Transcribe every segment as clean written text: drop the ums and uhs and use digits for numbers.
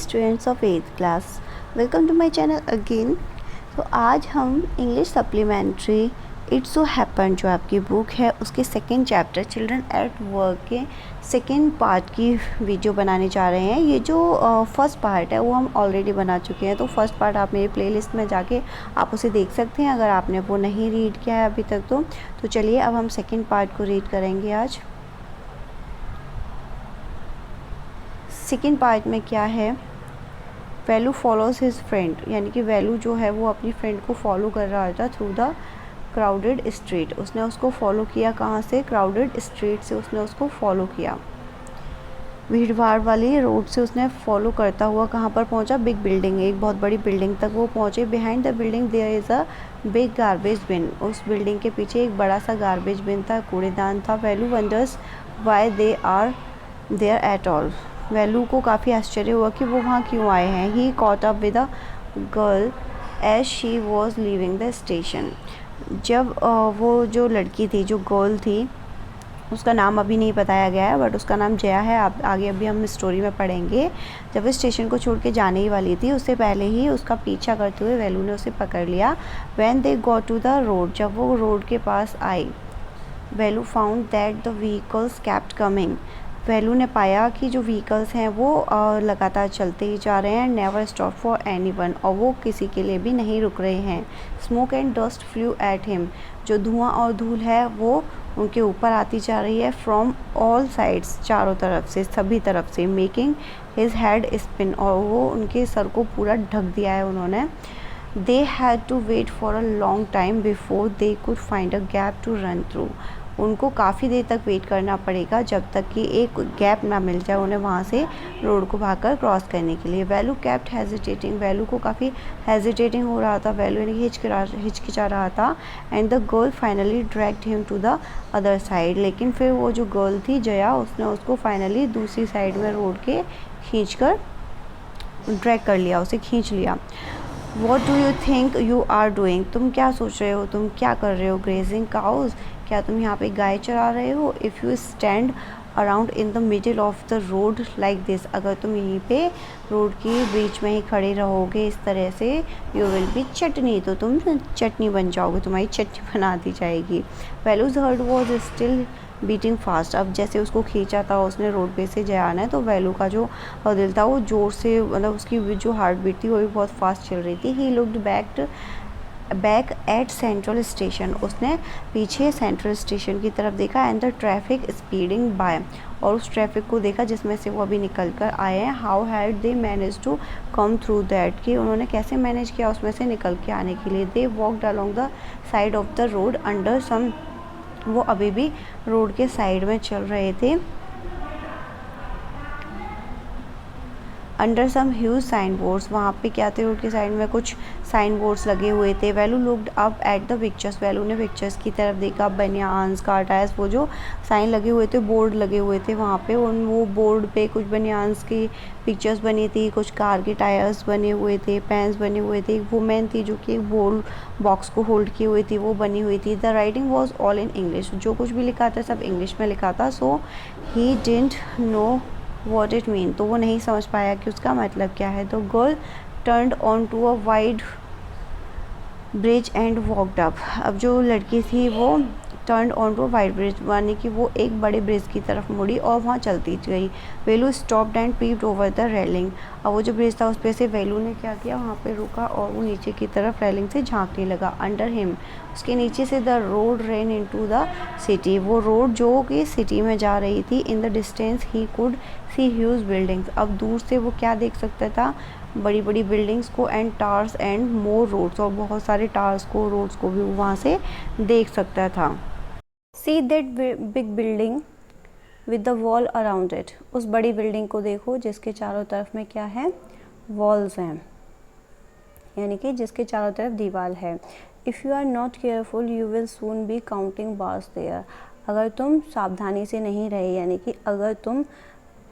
Students of 8th class, welcome to my channel again. तो आज हम English supplementary it's so happen जो आपकी बुक है उसके second chapter children at work के सेकेंड पार्ट की वीडियो बनाने जा रहे हैं। ये जो फर्स्ट पार्ट है वो हम ऑलरेडी बना चुके हैं, तो फर्स्ट पार्ट आप मेरी प्लेलिस्ट में जाके आप उसे देख सकते हैं अगर आपने वो नहीं रीड किया है अभी तक। तो चलिए अब हम सेकेंड पार्ट को रीड करेंगे आज। सेकेंड पार्ट में क्या है, वैल्यू फॉलोज हिज फ्रेंड, यानी कि वैल्यू जो है वो अपनी फ्रेंड को फॉलो कर रहा था थ्रू द क्राउडेड स्ट्रीट। उसने उसको फॉलो किया, कहाँ से? क्राउडेड स्ट्रीट से उसने उसको फॉलो किया, भीड़ भाड़ वाली रोड से उसने फॉलो करता हुआ कहाँ पर पहुँचा? बिग बिल्डिंग, एक बहुत बड़ी बिल्डिंग तक वो पहुँचे। Behind the building there is a big garbage bin, उस बिल्डिंग के पीछे एक बड़ा सा गार्बेज बिन था, कूड़ेदान था। Valli wonders why they are there at all, Valli को काफ़ी आश्चर्य हुआ कि वो वहाँ क्यों आए हैं। He caught up with a girl as she was leaving the station, जब वो जो लड़की थी, जो गर्ल थी, उसका नाम अभी नहीं बताया गया है बट उसका नाम जया है, आप आगे अभी हम स्टोरी में पढ़ेंगे। जब वो स्टेशन को छोड़ के जाने ही वाली थी उससे पहले ही उसका पीछा करते हुए वैल्यू ने उसे पकड़ लिया। When they got to the road, जब वो रोड के पास आई, Velu found that the vehicles kept coming, Velu ने पाया कि जो व्हीकल्स हैं वो लगातार चलते ही जा रहे हैं। नेवर स्टॉप फॉर एनीवन, और वो किसी के लिए भी नहीं रुक रहे हैं। Smoke and dust flu at him, जो धुआं और धूल है वो उनके ऊपर आती जा रही है। फ्रॉम ऑल साइड्स, चारों तरफ से, सभी तरफ से। मेकिंग हिज हेड स्पिन, और वो उनके सर को पूरा ढक दिया है उन्होंने। They had to wait for a long time before they could find a gap to run through, उनको काफ़ी देर तक वेट करना पड़ेगा जब तक कि एक गैप ना मिल जाए उन्हें वहाँ से रोड को भागकर क्रॉस करने के लिए। वैल्यू केप्ट हेजिटेटिंग, वैल्यू को काफ़ी हेजिटेटिंग हो रहा था, वैल्यू ने हिचकिचा रहा था। And the girl finally dragged him to the other side, लेकिन फिर वो जो गर्ल थी जया, उसने उसको फाइनली दूसरी साइड में रोड के खींचकर ड्रैग कर लिया, उसे खींच लिया। What do you think you are doing, तुम क्या सोच रहे हो, तुम क्या कर रहे हो? ग्रेजिंग काउज, क्या तुम यहाँ पे गाय चरा रहे हो? If you stand around in the middle of the road like this, अगर तुम यहीं पे रोड के बीच में ही खड़े रहोगे इस तरह से, यू विल बी चटनी, तो तुम चटनी बन जाओगे, तुम्हारी चटनी बना दी जाएगी। Velu's heart was still beating fast, अब जैसे उसको खींचा था उसने रोड पे से जाना है, तो वैल्यू का जो दिल था वो ज़ोर से, मतलब उसकी जो हार्ट बीट थी वो भी बहुत फास्ट चल रही थी। He looked back at central station, उसने पीछे सेंट्रल स्टेशन की तरफ देखा। And the traffic speeding by, और उस ट्रैफिक को देखा जिसमें से वो अभी निकल कर आए हैं। How had they manage to come through that, कि उन्होंने कैसे मैनेज किया उसमें से निकल के आने के लिए। They walked along the side of the road under some, वो अभी भी रोड के साइड में चल रहे थे, under some huge sign boards, वहाँ पे क्या थे? रोड के साइड में कुछ साइन बोर्ड्स लगे हुए थे। Value looked up at the pictures, value ने पिक्चर्स की तरफ देखा। बनियान्स, कार्टायर्स, वो जो साइन लगे हुए थे, बोर्ड लगे हुए थे वहाँ पे, उन वो बोर्ड पे कुछ बनियान्स की पिक्चर्स बनी थी, कुछ कार के टायर्स बने हुए थे, पेन्स बने हुए थे। एक वुमेन थी जो कि एक बोल बॉक्स को होल्ड की हुई थी, वो बनी हुई थी। The writing was all in English, जो कुछ भी लिखा था सब इंग्लिश में लिखा था। So he didn't know what it mean, तो वो नहीं समझ पाया कि उसका मतलब क्या है। तो girl turned on to a wide bridge and walked up, अब जो लड़की थी वो turn on to wide bridge, यानी कि वो एक बड़े ब्रिज की तरफ मुड़ी और वहाँ चलती गई। Velu stopped and peeped over the railing, अब वो जो ब्रिज था उस पर से वेलू ने क्या किया, वहाँ पे रुका और वो नीचे की तरफ रेलिंग से झांकने लगा। अंडर हिम, उसके नीचे से the road rain into the city, वो रोड जो कि सिटी में जा रही थी। In the distance he could see huge buildings, अब दूर से वो क्या देख सकता था? बड़ी बड़ी बिल्डिंग्स को। And towers and more roads, और बहुत सारे टावर्स को, रोड्स को भी वहाँ से देख सकता था। See that big building with the wall around it, उस बड़ी बिल्डिंग को देखो जिसके चारों तरफ में क्या है? वॉल्स हैं, यानी कि जिसके चारों तरफ दीवार है। If you are not careful you will soon be counting bars there, अगर तुम सावधानी से नहीं रहे, यानी कि अगर तुम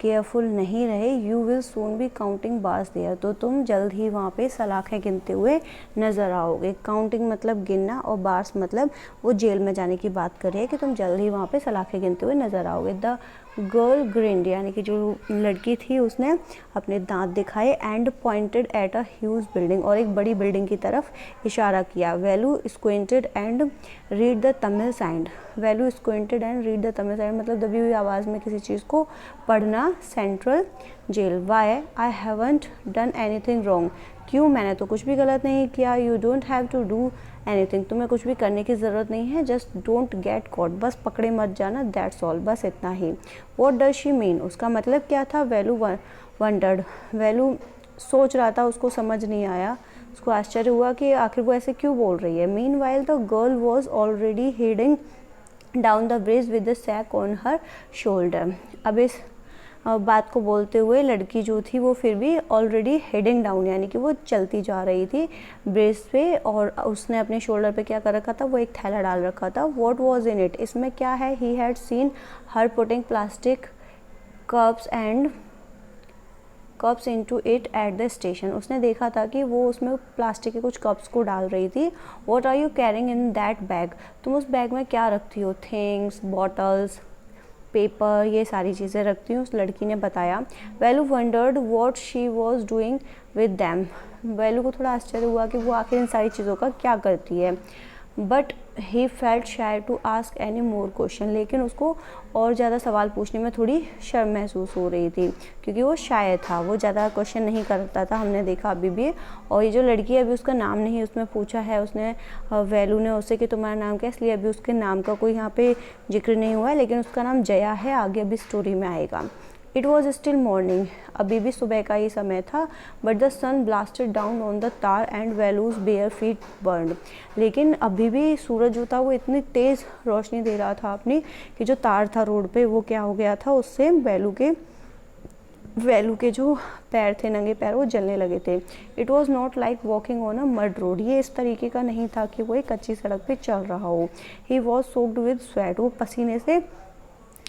केयरफुल नहीं रहे, you will soon be counting bars there, तो तुम जल्द ही वहाँ पे सलाखें गिनते हुए नज़र आओगे। काउंटिंग मतलब गिनना, और बार्स मतलब वो जेल में जाने की बात कर रही है कि तुम जल्द ही वहाँ पे सलाखें गिनते हुए नज़र आओगे। द गर्ल ग्रिंड, यानी कि जो लड़की थी उसने अपने दांत दिखाए, and pointed at a huge building, और एक बड़ी बिल्डिंग की तरफ इशारा किया। Velu squinted and read the Tamil sign. Velu squinted and read the Tamil sign मतलब दबी हुई आवाज़ में किसी चीज़ को पढ़ना। Central jail. Why I haven't done anything wrong. क्यों, मैंने तो कुछ भी गलत नहीं किया। You don't have to do anything, तुम्हें कुछ भी करने की ज़रूरत नहीं है। जस्ट डोंट गेट कॉट, बस पकड़े मत जाना। दैट्स ऑल, बस इतना ही। वॉट डज शी मीन, उसका मतलब क्या था। वैल्यू वंडर्ड, वैल्यू सोच रहा था, उसको समझ नहीं आया, उसको आश्चर्य हुआ कि आखिर वो ऐसे क्यों बोल रही है। Meanwhile the girl was already heading down the bridge with the sack on her shoulder. अब इस बात को बोलते हुए लड़की जो थी वो फिर भी ऑलरेडी हेडिंग डाउन, यानी कि वो चलती जा रही थी ब्रिज पे, और उसने अपने शोल्डर पे क्या कर रखा था, वो एक थैला डाल रखा था। व्हाट वाज इन इट, इसमें क्या है। He had seen her putting plastic cups into it at the station, उसने देखा था कि वो उसमें प्लास्टिक के कुछ कप्स को डाल रही थी। What are you carrying in that bag, तुम उस बैग में क्या रखती हो। थिंग्स, बॉटल्स, पेपर, ये सारी चीज़ें रखती हूँ, उस लड़की ने बताया। Velu wondered what she was doing with them, Velu को थोड़ा आश्चर्य हुआ कि वो आखिर इन सारी चीज़ों का क्या करती है। But he felt shy to ask any more question, लेकिन उसको और ज़्यादा सवाल पूछने में थोड़ी शर्म महसूस हो रही थी, क्योंकि वो शाय था, वो ज़्यादा क्वेश्चन नहीं करता था, हमने देखा अभी भी। और ये जो लड़की है अभी उसका नाम नहीं उसमें पूछा है उसने, वैल्यू ने उससे कि तुम्हारा नाम क्या, इसलिए अभी उसके नाम का कोई यहाँ पे जिक्र नहीं हुआ है, लेकिन उसका नाम जया है, आगे अभी स्टोरी में आएगा। इट वॉज स्टिल मॉर्निंग, अभी भी सुबह का ही समय था। But the sun blasted down on the tar and Velu's bare feet burn, लेकिन अभी भी सूरज जो था वो इतनी तेज़ रोशनी दे रहा था अपनी कि जो तार था रोड पे वो क्या हो गया था, उससे वैल्यू के जो पैर थे, नंगे पैर, वो जलने लगे थे। It was not like walking on a mud road, ये इस तरीके का नहीं था कि वो एक कच्ची सड़क पे चल रहा हो। He was soaked with sweat, वो पसीने से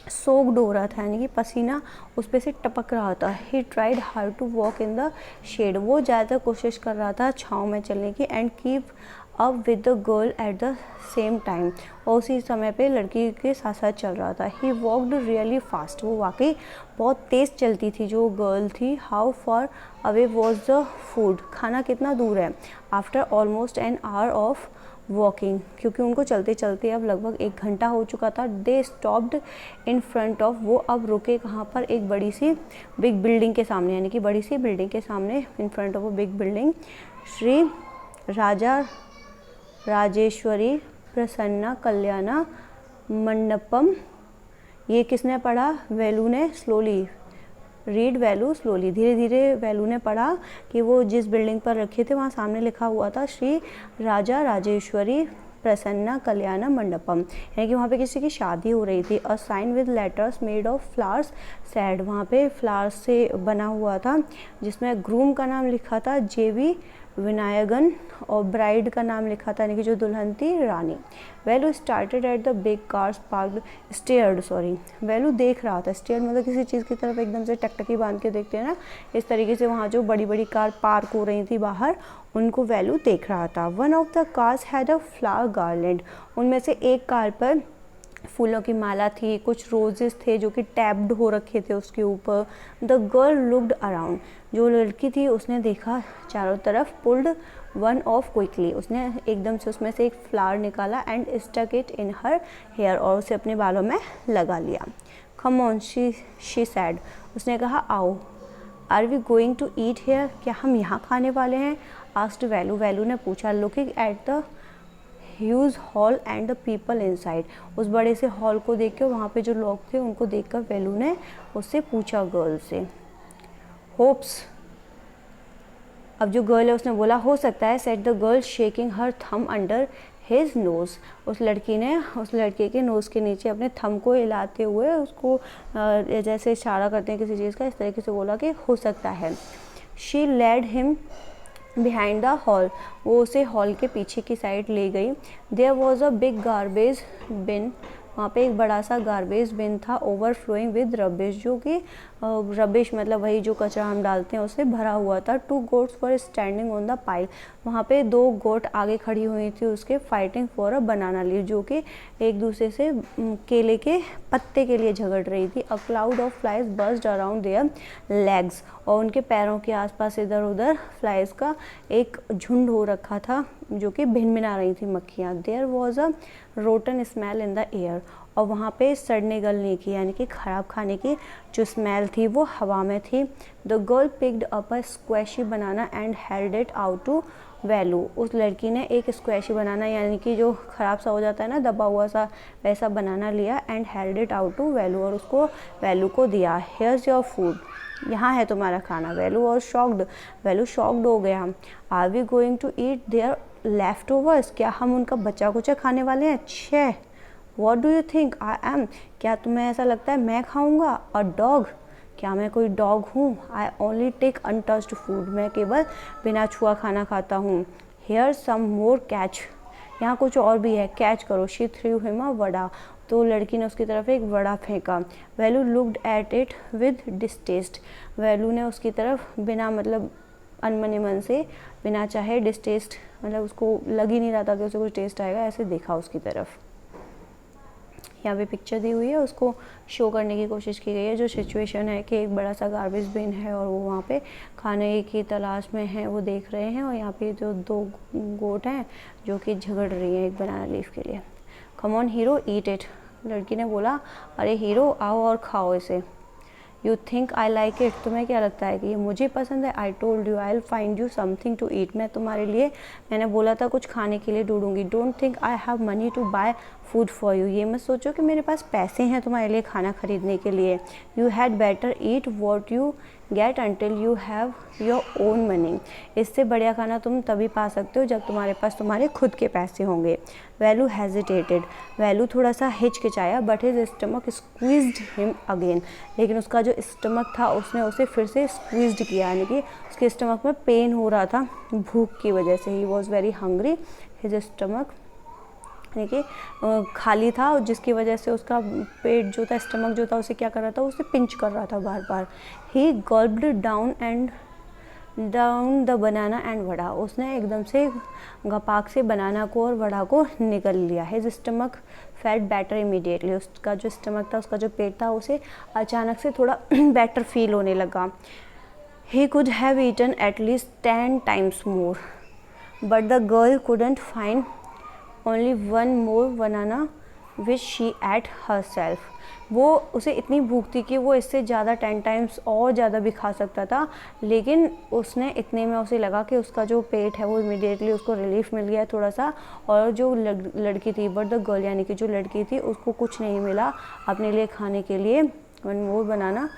सोक्ड हो रहा था, यानी कि पसीना उस पे से टपक रहा था। He tried hard to walk in the shade, वो ज़्यादा कोशिश कर रहा था छाँव में चलने की। And keep up with the girl at the same time, और उसी समय पे लड़की के साथ साथ चल रहा था। ही वॉकड रियली फास्ट, वो वाकई बहुत तेज़ चलती थी जो गर्ल थी। How far away was the food, खाना कितना दूर है। After almost an hour of walking, क्योंकि उनको चलते चलते अब लगभग 1 घंटा हो चुका था। They stopped in front of, वो अब रुके कहाँ पर, एक बड़ी सी बिग बिल्डिंग के सामने, यानी कि बड़ी सी बिल्डिंग के सामने, in front of a big building. Shri Raja Rajeshwari Prasanna Kalyana Mandapam, ये किसने पढ़ा, वैल्यू ने। स्लोली रीड वैल्यू स्लोली, धीरे धीरे वैल्यू ने पढ़ा कि वो जिस बिल्डिंग पर रखे थे वहाँ सामने लिखा हुआ था श्री राजा राजेश्वरी प्रसन्ना कल्याण मंडपम, यानी कि वहाँ पे किसी की शादी हो रही थी। A sign with letters made of flowers said, वहाँ पे फ्लावर्स से बना हुआ था जिसमें ग्रूम का नाम लिखा था जेवी विनायगन, और ब्राइड का नाम लिखा था, यानी कि जो दुल्हन थी, रानी। Velu started at the big cars parked, stared, sorry, Velu देख रहा था। स्टेयर मतलब किसी चीज़ की तरफ एकदम से टकटकी बांध के देखते हैं ना, इस तरीके से वहाँ जो बड़ी बड़ी कार पार्क हो रही थी बाहर, उनको वैल्यू देख रहा था। One of the cars had a flower garland, उनमें से एक कार पर फूलों की माला थी, कुछ रोजेस थे जो कि टैप्ड हो रखे थे उसके ऊपर। द गर्ल लुक्ड अराउंड, जो लड़की थी उसने देखा चारों तरफ। पुल्ड वन ऑफ क्विकली, उसने एकदम से उसमें से एक फ्लावर निकाला। And stuck it in her hair, और उसे अपने बालों में लगा लिया। कम ऑन शी सैड, उसने कहा आओ। Are we going to eat here, क्या हम यहाँ खाने वाले हैं। आस्क्ड वैल्यू, वैल्यू ने पूछा। Looking at the huge hall and the people inside, उस बड़े से हॉल को देख के वहाँ पे जो लोग थे उनको देखकर वैल्यू ने उससे पूछा गर्ल से। होप्स, अब जो गर्ल है उसने बोला हो सकता है। सेट द गर्ल शेकिंग हर थम अंडर हिज नोज़, उस लड़की ने उस लड़के के नोज़ के नीचे अपने थम को हिलाते हुए उसको जैसे इशारा करते हैं किसी चीज़ का, इस तरीके से बोला कि हो सकता है। She led him behind the hall, वो उसे हॉल के पीछे की साइड ले गई। There was a big garbage bin, वहाँ पे एक बड़ा सा गार्बेज बिन था। ओवरफ्लोइंग विद रबिश, जो कि रबिश मतलब वही जो कचरा हम डालते हैं उससे भरा हुआ था। 2 goats were standing on the pile, वहाँ पे 2 गोट आगे खड़ी हुई थी उसके, fighting for a banana leaf, जो कि एक दूसरे से केले के पत्ते के लिए झगड़ रही थी। A cloud of flies burst around there legs, और उनके पैरों के आसपास इधर उधर फ्लाइज का एक झुंड हो रखा था जो कि भिनभिना रही थी मक्खियाँ। There was a rotten smell in the air, और वहाँ पे सड़ने गलने की यानी कि ख़राब खाने की जो स्मेल थी वो हवा में थी। The girl picked up a squashy banana and held it out to Velu, उस लड़की ने एक स्क्वैशी बनाना यानी कि जो ख़राब सा हो जाता है ना, दबा हुआ सा, वैसा बनाना लिया, and held it out to Velu, और उसको वैल्यू को दिया। हियर्स योर फूड, यहाँ है तुम्हारा खाना। वैल्यू और शॉक्ड, वैल्यू शॉक्ड हो गया। Are we going to eat their leftovers, क्या हम उनका बचा कुचा खाने वाले हैं? छः। What do you think I am, क्या तुम्हें ऐसा लगता है मैं खाऊंगा? अ डॉग, क्या मैं कोई डॉग हूँ? I only take untouched food, मैं केवल बिना छुआ खाना खाता हूँ। हेयर सम मोर कैच, यहाँ कुछ और भी है, कैच करो। शी थ्रू हिम अ वड़ा, तो लड़की ने उसकी तरफ एक वड़ा फेंका। Value looked at it with distaste, value ने उसकी तरफ बिना मतलब अनमने मन से, बिना चाहे, डिस्टेस्ट मतलब उसको लग ही नहीं रहा था कि उसे कुछ टेस्ट आएगा, ऐसे देखा उसकी तरफ। यहाँ पे पिक्चर दी हुई है, उसको शो करने की कोशिश की गई है। जो सिचुएशन है कि एक बड़ा सा गार्बेज बिन है और वो वहाँ पे खाने की तलाश में है, वो देख रहे हैं, और यहाँ पे जो 2 गोट हैं जो कि झगड़ रही हैं एक बनाना लीफ के लिए। Come on hero eat it, लड़की ने बोला अरे हीरो आओ और खाओ इसे। You think I like it, तुम्हें क्या लगता है कि ये मुझे पसंद है? I told you I will find you something to eat, मैं तुम्हारे लिए, मैंने बोला था कुछ खाने के लिए ढूंढूंगी। Don't think I have money to buy food for you, ये मत सोचो कि मेरे पास पैसे हैं तुम्हारे लिए खाना खरीदने के लिए। You had better eat what you get until you have your own money, इससे बढ़िया खाना तुम तभी पा सकते हो जब तुम्हारे पास तुम्हारे खुद के पैसे होंगे। वैल्यू हेजिटेटेड, वैल्यू थोड़ा सा हिचकिचाया, but his stomach squeezed him again, लेकिन उसका जो स्टमक था उसने उसे फिर से स्क्वीज्ड किया, यानी कि उसके स्टमक में पेन हो रहा था भूख की वजह से। He was very hungry, his stomach यानी कि खाली था, जिसकी वजह से उसका पेट जो था, स्टमक जो था, उसे क्या कर रहा था, उसे पिंच कर रहा था बार बार। He gulped down the banana and vada, उसने एकदम से गपाक से बनाना को और वड़ा को निगल लिया। His stomach felt better immediately, उसका जो स्टमक था, उसका जो पेट था, उसे अचानक से थोड़ा बेटर फील होने लगा। He could have eaten at least 10 times more, but the girl couldn't find only 1 more banana which she ate herself, वो उसे इतनी भूख थी कि वो इससे ज़्यादा 10 times और ज़्यादा भी खा सकता था, लेकिन उसने इतने में उसे लगा कि उसका जो पेट है वो इमीडिएटली उसको रिलीफ मिल गया थोड़ा सा, और जो लड़की थी, बट द गर्ल यानी कि जो लड़की थी, उसको कुछ नहीं मिला अपने लिए खाने के लिए। 1 more banana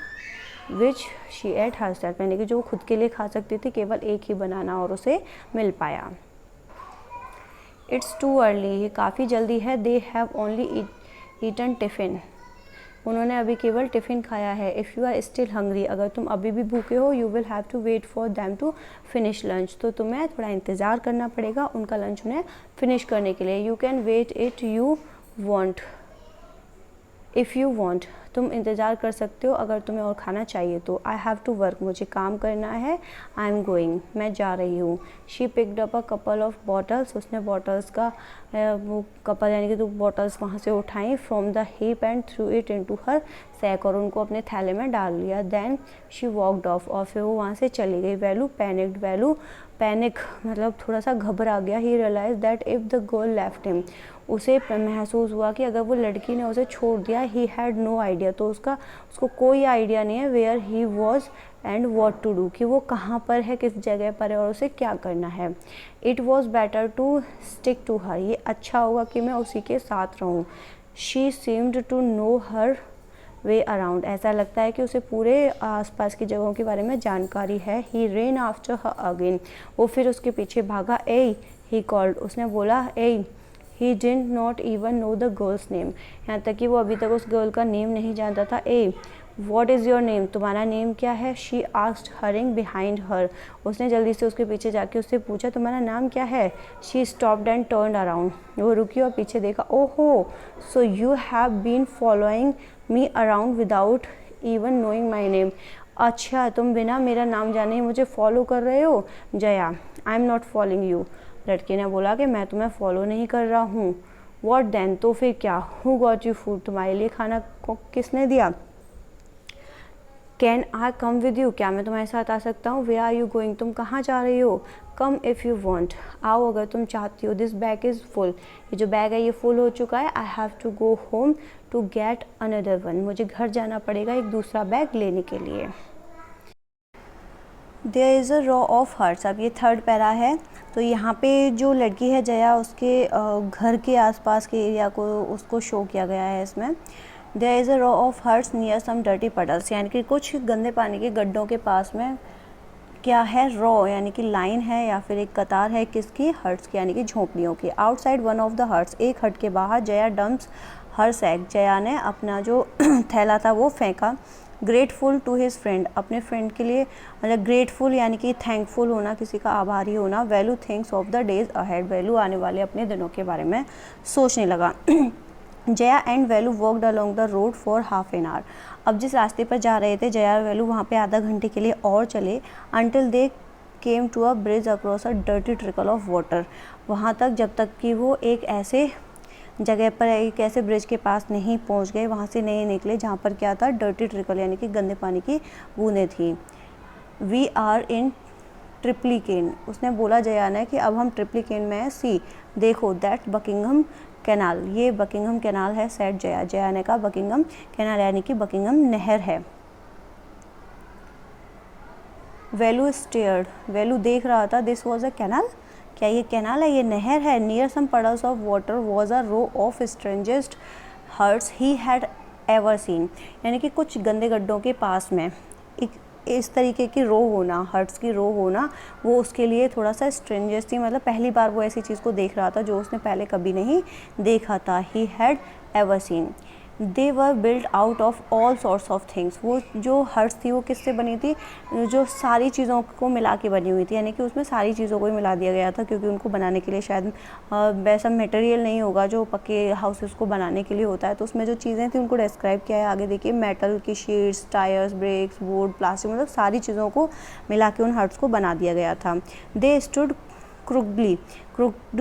which she ate herself, यानी कि जो खुद के लिए खा सकती थी, केवल एक ही बनाना और उसे मिल पाया। इट्स टू अर्ली, ये काफ़ी जल्दी है। They have only eaten tiffin, उन्होंने अभी केवल टिफ़िन खाया है। If you are still hungry, अगर तुम अभी भी भूखे हो, you will have to wait for them to finish lunch, तो तुम्हें थोड़ा इंतज़ार करना पड़ेगा उनका लंच उन्हें फिनिश करने के लिए। You can wait it you want if you want, तुम इंतज़ार कर सकते हो अगर तुम्हें और खाना चाहिए तो। आई हैव टू वर्क, मुझे काम करना है। आई एम गोइंग, मैं जा रही हूँ। She picked up a couple of bottles, उसने बॉटल्स का वो कपल यानी कि 2 बॉटल्स वहाँ से उठाई। From the heap and threw it into her sack, और उनको अपने थैले में डाल लिया। देन शी वॉकड ऑफ, और फिर वो वहाँ से चली गई। वैल्यू पैनिक्ड, वैल्यू पैनिक मतलब थोड़ा सा घबरा गया। He realise that if the girl left him, उसे महसूस हुआ कि अगर वो लड़की ने उसे छोड़ दिया, ही हैड नो आइडिया, तो उसको कोई आइडिया नहीं है where he was and what to do, कि वो कहाँ पर है, किस जगह पर है और उसे क्या करना है। It was better to stick to her, ये अच्छा होगा कि मैं उसी के साथ रहूँ। She seemed to know her way around, ऐसा लगता है कि उसे पूरे आसपास की जगहों के बारे में जानकारी है। ही रेन आफ्टर हर अगेन, वो फिर उसके पीछे भागा। ए ही कॉल्ड, उसने बोला ए। He did not even know the girl's name, यहाँ तक कि वो अभी तक उस गर्ल का नेम नहीं जानता था। ए वॉट इज़ योर नेम, तुम्हारा नेम क्या है? She asked hurrying behind her, उसने जल्दी से उसके पीछे जाके उससे पूछा तुम्हारा नाम क्या है? She stopped and turned around, वो रुकी और पीछे देखा। ओहो, so you have been following me around without even knowing my name. अच्छा, तुम बिना मेरा नाम जाने ही मुझे फॉलो कर रहे हो? Jaya, I am not following you. लड़के ने बोला कि मैं तुम्हें फॉलो नहीं कर रहा हूँ। वॉट देन, तो फिर क्या? हु गॉट यू फूड, तुम्हारे लिए खाना को किसने दिया? Can I come with you, क्या मैं तुम्हारे साथ आ सकता हूँ? वेयर आर यू गोइंग, तुम कहाँ जा रही हो? कम इफ़ यू वॉन्ट, आओ अगर तुम चाहती हो। दिस बैग इज़ फुल, ये जो बैग है ये फुल हो चुका है। I have to go home to get another one, मुझे घर जाना पड़ेगा एक दूसरा बैग लेने के लिए। There is a row of huts, अब ये थर्ड पैरा है। तो यहाँ पे जो लड़की है जया, उसके घर के आसपास के एरिया को उसको शो किया गया है इसमें। There is a row of huts near some dirty puddles, यानी कि कुछ गंदे पानी के गड्ढों के पास में क्या है? रो, यानी कि लाइन है या फिर एक कतार है किसकी? हर्ट्स की, यानी कि झोंपड़ियों की। Outside one of the huts, एक हट के बाहर Jaya dumps her sack, Jaya ने अपना जो थैला था वो फेंका। ग्रेटफुल टू हिज फ्रेंड, अपने फ्रेंड के लिए, मतलब ग्रेटफुल यानी कि थैंकफुल होना, किसी का आभारी होना। Value thinks of the days ahead, value आने वाले अपने दिनों के बारे में सोचने लगा। Jaya and value walked along the road for half an hour, अब जिस रास्ते पर जा रहे थे जया और वैल्यू वहाँ पे आधा घंटे के लिए और चले। Until they came to a bridge across a dirty trickle of water, वहाँ तक जब तक कि वो एक ऐसे जगह पर, एक ऐसे ब्रिज के पास नहीं पहुँच गए, वहाँ से नहीं निकले जहाँ पर क्या था? डर्टी ट्रिकल, यानी कि गंदे पानी की बूंदें थी। वी आर इन ट्रिप्लिकेन, उसने बोला जया ने कि अब हम ट्रिप्लिकेन में हैं। सी, देखो, दैट बकिंगम कैनाल, ये बकिंगम कैनाल है। सेट जया, जया ने कहा बकिंगम कैनाल यानी कि बकिंगम नहर है। वैल्यू स्टेयर्ड, वैल्यू देख रहा था। दिस वॉज अ कैनाल, क्या ये कैनाल है? ये नहर है। Near some puddles of water was a row of strangest huts he had ever seen, यानी कि कुछ गंदे गड्ढों के पास में एक इस तरीके की रो होना, हर्ट्स की रो होना, वो उसके लिए थोड़ा सा स्ट्रेंजर्स थी, मतलब पहली बार वो ऐसी चीज़ को देख रहा था जो उसने पहले कभी नहीं देखा था। He had ever seen. They were build out of all sorts of things, वो जो हर्ट्स थी वो किससे बनी थी? जो सारी चीज़ों को मिला के बनी हुई थी, यानी कि उसमें सारी चीज़ों को ही मिला दिया गया था, क्योंकि उनको बनाने के लिए शायद वैसा मटेरियल नहीं होगा जो पक्के हाउसेस को बनाने के लिए होता है। तो उसमें जो चीज़ें थी उनको डिस्क्राइब किया है आगे देखिए। मेटल की sheets, tyres, brakes, wood, plastic, मतलब सारी चीज़ों को मिला के उन हर्ट्स को बना दिया गया था। दे स्टूड क्रुकली, क्रुक्ड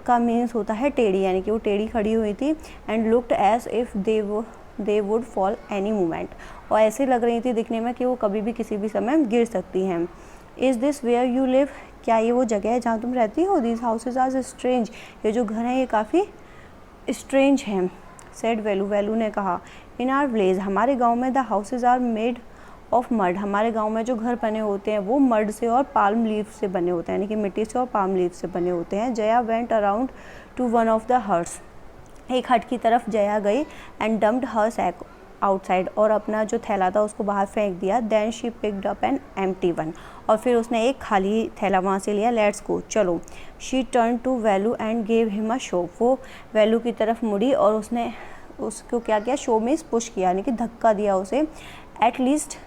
का मीन्स होता है टेढ़ी, यानी कि वो टेढ़ी खड़ी हुई थी। And looked as if they would fall any moment, और ऐसे लग रही थी दिखने में कि वो कभी भी किसी भी समय गिर सकती हैं। Is this where you live, क्या ये वो जगह है जहाँ तुम रहती हो? दीज हाउसेज आर स्ट्रेंज, ये जो घर हैं ये काफ़ी स्ट्रेंज हैं। सेड वैल्यू, वैल्यू ने कहा। इन आर विलेज, हमारे गाँव में the houses are made of mud, हमारे गांव में जो घर बने होते हैं वो मड से और पाल्म लीफ से बने होते हैं, यानी कि मिट्टी से और पाल्म लीफ से बने होते हैं। Jaya went around to one of the huts, एक हट की तरफ जया गई। And dumped her sack outside, और अपना जो थैला था उसको बाहर फेंक दिया। Then she picked up an empty one, और फिर उसने एक खाली थैला वहाँ से लिया। लेट्स गो, चलो। She turn to Velu and gave him a shove, वो वैल्यू की तरफ मुड़ी और उसने उसको क्या किया? शो मीन्स पुश किया, यानी कि धक्का दिया उसे। एट लीस्ट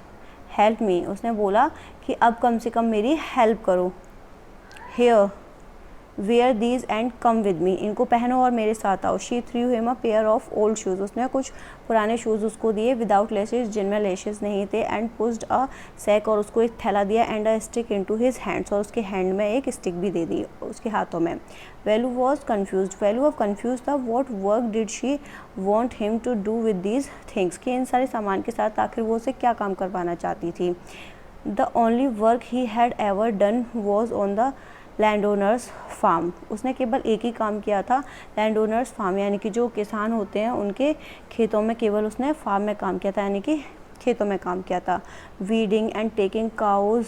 हेल्प मी, उसने बोला कि अब कम से कम मेरी हेल्प करो। Here wear these and come with me, इनको पहनो और मेरे साथ आओ। She threw him a pair of old shoes, उसने कुछ पुराने शूज़ उसको दिए विदाउट लेशेज, जिनमें लेशेज नहीं थे। एंड पुस्ड अ सैक, और उसको एक थैला दिया। And a stick into his hands, और उसके हैंड में एक स्टिक भी दे दी उसके हाथों में। वैल्यू वॉज कन्फ्यूज, वैल्यू अब कन्फ्यूज था। What work did she want him to do with these things, कि इन सारे सामान के साथ आखिर वो उसे क्या काम करवाना चाहती थी। The only work he had ever done was on the land owner's farm, उसने केवल एक ही काम किया था लैंड ओनर्स फार्म, यानी कि जो किसान होते हैं उनके खेतों में केवल उसने फार्म में काम किया था, यानी कि खेतों में काम किया था। Weeding and taking cows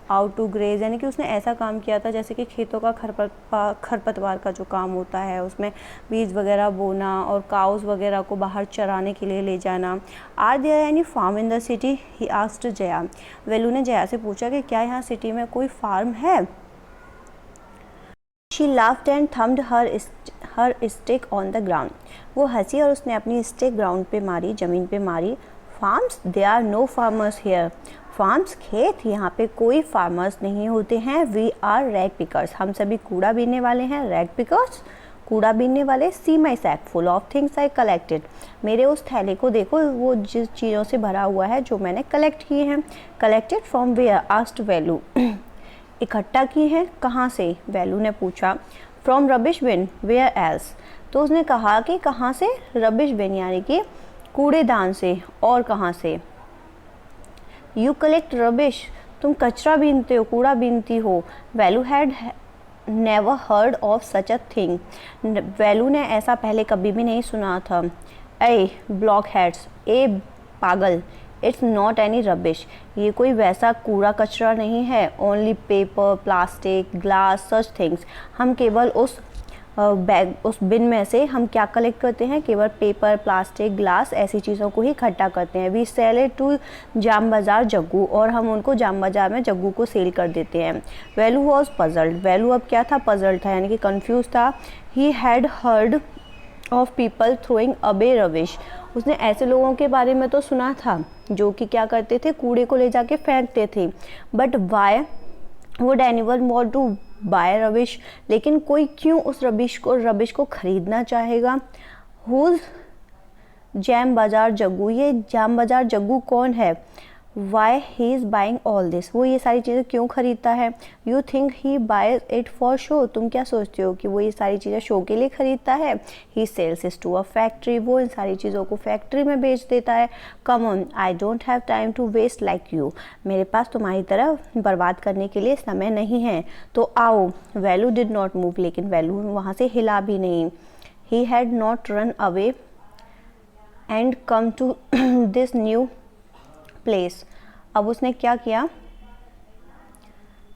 out to graze, यानी कि उसने ऐसा काम किया था जैसे कि खेतों का खरपतवार का जो काम होता है उसमें बीज वगैरह बोना और काउज वगैरह को बाहर चराने के लिए ले जाना। Are there any farm in the city, he asked Jaya, Velu ने जया से पूछा कि क्या यहाँ सिटी में कोई फार्म है। She laughed and thumped her stick on the ground. वो हंसी और उसने अपनी स्टिक ग्राउंड पे मारी, ज़मीन पे मारी। Farms? There are no farmers here. Farms? खेत, यहाँ पे कोई farmers नहीं होते हैं। We are rag pickers. हम सभी कूड़ा बीनने वाले हैं। Rag pickers? कूड़ा बीनने वाले, see my sack full of things I collected, मेरे उस थैले को देखो, वो जिस चीज़ों से भरा हुआ है जो मैंने कलेक्ट किए हैं। Collected from where asked Velu, इकट्ठा की हैं कहाँ से, वैल्यू ने पूछा। From rubbish bin, where else, तो उसने कहा कि कहाँ से, रबिश बिन यानी कि कूड़ेदान से, और कहाँ से। यू कलेक्ट रबिश, तुम कचरा बीनते हो, कूड़ा बीनती हो। Value had never heard of such a thing, value ने ऐसा पहले कभी भी नहीं सुना था। ए ब्लॉक हेड्स, ए पागल, इट्स नॉट एनी रबिश, ये कोई वैसा कूड़ा कचरा नहीं है। Only paper, plastic, glass, such things, हम केवल उस बैग, उस बिन में से हम क्या कलेक्ट करते हैं, केवल पेपर, प्लास्टिक, ग्लास, ऐसी चीज़ों को ही इकट्ठा करते हैं। वी सेल इट टू जाम बाज़ार जग्गू, और हम उनको जाम बाज़ार में जग्गू को सेल कर देते हैं। वैल्यू वॉज पजल्ड, वैल्यू अब क्या था, पजल्ड था, यानी कि कन्फ्यूज था। He had heard of people throwing away rubbish, उसने ऐसे लोगों के बारे में तो सुना था जो कि क्या करते थे, कूड़े को ले जाके फेंकते थे। But why would anyone want to buy rubbish, लेकिन कोई क्यों उस रबिश को खरीदना चाहेगा। हुज जैम बाजार जग्गू, ये जाम बाजार जग्गू कौन है। Why he is buying all this, वो ये सारी चीज़ें क्यों खरीदता है। You think he boys it for show, तुम क्या सोचते हो कि वो ये सारी चीज़ें शो के लिए खरीदता है। He sells is to a factory, वो इन सारी चीज़ों को फैक्ट्री में बेच देता है। Come on, I don't have time to waste like you, मेरे पास तुम्हारी तरह बर्बाद करने के लिए समय नहीं है, तो आओ। वैल्यू डिड नॉट मूव, लेकिन वैल्यू वहाँ से हिला भी नहीं। He had not run away and come to this new place, अब उसने क्या किया,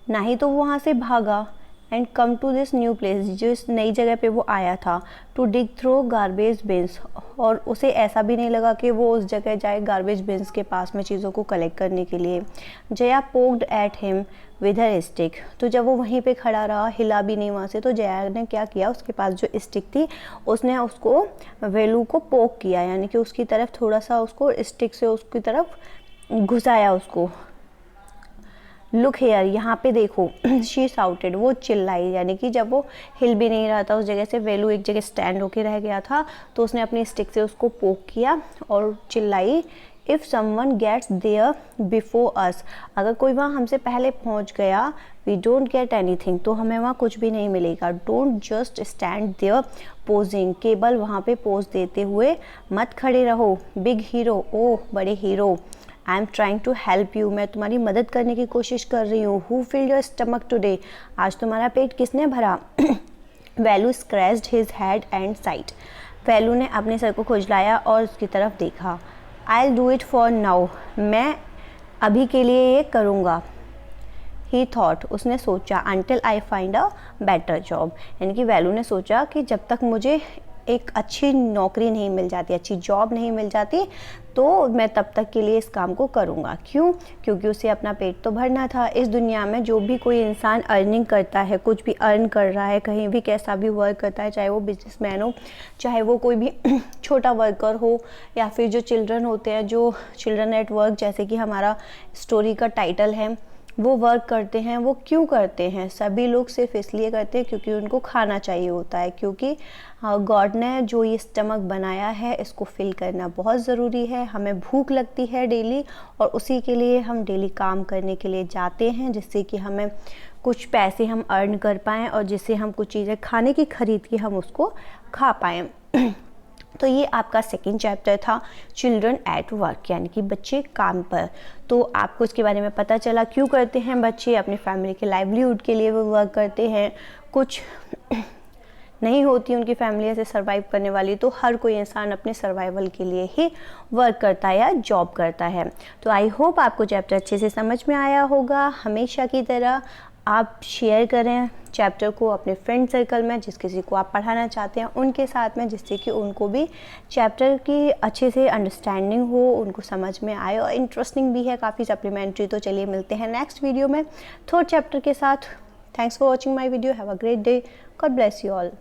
ना ही तो वो वहाँ से भागा, and come to this new place, जो इस नई जगह पे वो आया था, to dig through garbage bins, और उसे ऐसा भी नहीं लगा कि वो उस जगह जाए गार्बेज बिन्स के पास में चीज़ों को कलेक्ट करने के लिए। Jaya poked at him with her stick, तो जब वो वहीं पे खड़ा रहा, हिला भी नहीं वहाँ से, तो जया ने क्या किया, उसके पास जो स्टिक थी उसने उसको वैल्यू को पोक किया, यानी कि उसकी तरफ थोड़ा सा उसको स्टिक से उसकी तरफ घुसाया उसको। लुक हेयर, यहाँ पे देखो। शी साउटेड, वो चिल्लाई, यानी कि जब वो हिल भी नहीं रहा था उस जगह से, वैल्यू एक जगह स्टैंड होके रह गया था, तो उसने अपनी स्टिक से उसको पोक किया और चिल्लाई। If someone gets there before us, अगर कोई वहाँ हमसे पहले पहुँच गया, वी डोंट गेट एनीथिंग, तो हमें वहाँ कुछ भी नहीं मिलेगा। Don't just stand there posing, केवल वहाँ पे पोज देते हुए मत खड़े रहो। बिग हीरो, ओह बड़े hero. I am trying to help you, मैं तुम्हारी मदद करने की कोशिश कर रही हूँ। Who filled your stomach today, आज तुम्हारा पेट किसने भरा। Velu scratched his head and sighed, Velu ने अपने सर को खुजलाया और उसकी तरफ देखा। I will do it for now, मैं अभी के लिए ये करूँगा। ही थॉट, उसने सोचा। Until I find a better job, यानी कि वैल्यू ने सोचा कि जब तक मुझे एक अच्छी नौकरी नहीं मिल जाती, अच्छी जॉब नहीं मिल जाती, तो मैं तब तक के लिए इस काम को करूँगा। क्यों, क्योंकि उसे अपना पेट तो भरना था। इस दुनिया में जो भी कोई इंसान अर्निंग करता है, कुछ भी अर्न कर रहा है, कहीं भी कैसा भी वर्क करता है, चाहे वो बिजनेसमैन हो, चाहे वो कोई भी छोटा वर्कर हो, या फिर जो चिल्ड्रन होते हैं, जो चिल्ड्रन एट वर्क, जैसे कि हमारा स्टोरी का टाइटल है, वो वर्क करते हैं। वो क्यों करते हैं, सभी लोग सिर्फ इसलिए करते हैं क्योंकि उनको खाना चाहिए होता है, क्योंकि गॉड ने जो ये स्टमक बनाया है इसको फिल करना बहुत ज़रूरी है। हमें भूख लगती है डेली, और उसी के लिए हम डेली काम करने के लिए जाते हैं, जिससे कि हमें कुछ पैसे हम अर्न कर पाएँ, और जिससे हम कुछ चीज़ें खाने की खरीद के हम उसको खा पाएँ। तो ये आपका सेकंड चैप्टर था, चिल्ड्रन एट वर्क, यानी कि बच्चे काम पर। तो आपको इसके बारे में पता चला क्यों करते हैं बच्चे, अपनी फैमिली के लाइवलीहुड के लिए वो वर्क करते हैं। कुछ नहीं होती उनकी फैमिली ऐसे सर्वाइव करने वाली, तो हर कोई इंसान अपने सर्वाइवल के लिए ही वर्क करता है या जॉब करता है। तो आई होप आपको चैप्टर अच्छे से समझ में आया होगा। हमेशा की तरह आप शेयर करें चैप्टर को अपने फ्रेंड सर्कल में, जिस किसी को आप पढ़ाना चाहते हैं उनके साथ में, जिससे कि उनको भी चैप्टर की अच्छे से अंडरस्टैंडिंग हो, उनको समझ में आए, और इंटरेस्टिंग भी है काफ़ी सप्लीमेंट्री। तो चलिए मिलते हैं नेक्स्ट वीडियो में थर्ड चैप्टर के साथ। Thanks for watching my video. Have a great day. God bless you all.